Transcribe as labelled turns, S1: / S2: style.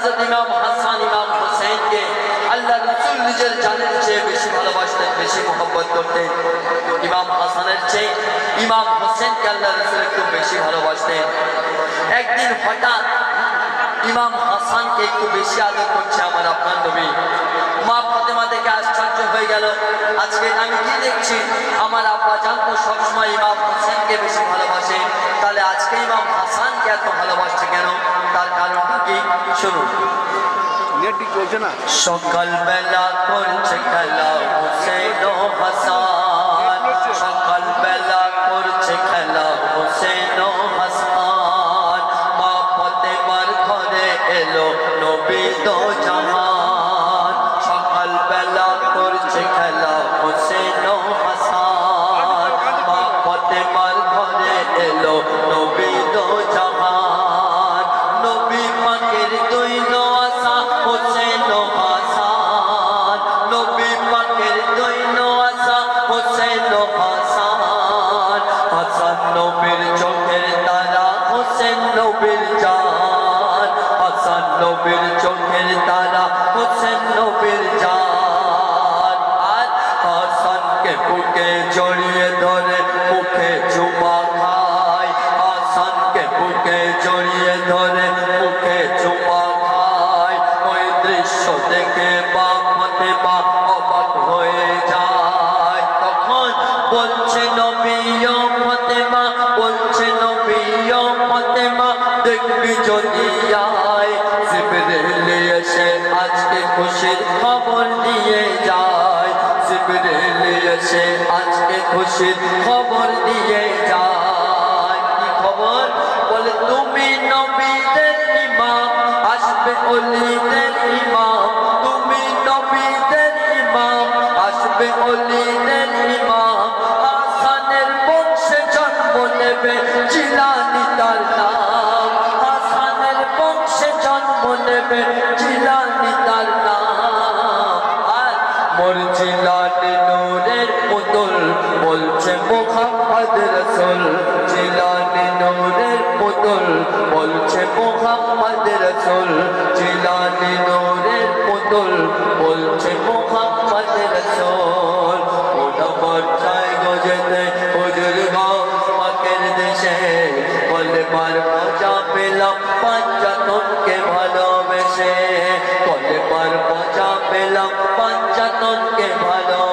S1: হযরত ইমাম হাসান ইমাম হুসাইনকে আল্লাহ রাসূল নিজের জানের চেয়ে বেশি ভালোবাসতেন, বেশি মহব্বত করতেন। ইমাম হাসানের চেয়ে ইমাম হুসাইনকে আল্লাহ রাসূল একটু বেশি ভালোবাসতেন। একদিন হঠাৎ ইমাম হাসানকে একটু বেশি আদর করছে আমার আপনার নবী। মা ফাতেমা দেখে আশ্চর্য হয়ে গেল, আজকে আমি কি দেখছি, আমার আব্বা জান তো সবসময় ইমাম হোসেনকে বেশি ভালোবাসে, তাহলে আজকে ইমাম হাসানকে এত ভালোবাসছে কেন? তার কারণটা কি শুনুন।
S2: নেটটি চলছে না।
S1: সকাল বেলা করছে খেলা হোসেন ও হাসান, সকাল বেলা করছে খেলা হোসেন ও হাসান। মা ফাতেমার ঘরে এলো নবী দো জাহান, সকাল বেলা করছে খেলা হোসেন ও হাসান। মা ফাতেমার ঘরে এলো নবী দো জাহান। নবী পাকের দৈন আসা হোসেন ও হাসান, নবী পাকের দৈন আসা হোসেন ও হাসান। হাসান নবীর চোখের তারা হোসেন নবীর জান, হাসান নবীর চোখের তারা হোসেন নবীর জান। আর হাসানকে বুকে জড়িয়ে ধরে মুখে চুমা খায়, হাসানকে বুকে জড়িয়ে ধরে মুখে চুমা খায়। ওই দৃশ্য দেখে মা ফাতেমা অবাক হয়ে যায়। তখন বলছে নবী ও ফাতেমা, বলছে নবী ও ফাতেমা, দেখবি যদি আয় জিবরিল এসে আজকে খুশির খবর দিয়ে যায়, জিবরিল এসে আজকে খুশির খবর দিয়ে যায়। কি খবর? বলে তুমি নবীদের ইমাম, আসবে ওলিদের ইমাম, তুমি নবীদের ইমাম, আসবে ওলিদের ইমাম। হাসানের বংশে জন্ম নেবে জিলানী তার নাম, হাসানের বংশে জন্ম নেবে জিলানী তার নাম। আর মোর জিলানী নূরের পুতুল, বলছে মুহাম্মদ রাসূল, জিলানী নূরের পুতুল, বলছে মুহাম্মদ রাসূল, জিলানী নূরের পুতুল, বলছে মুহাম্মদ রাসূল। ওটা পর্যায় গজেতে হুজুর গাউস পাকের দেশে, বলে মার মজা পেলাম পাঞ্জাতনকে ভালোবেসে, বলে মার মজা পেলাম পাঞ্জাতনকে ভালো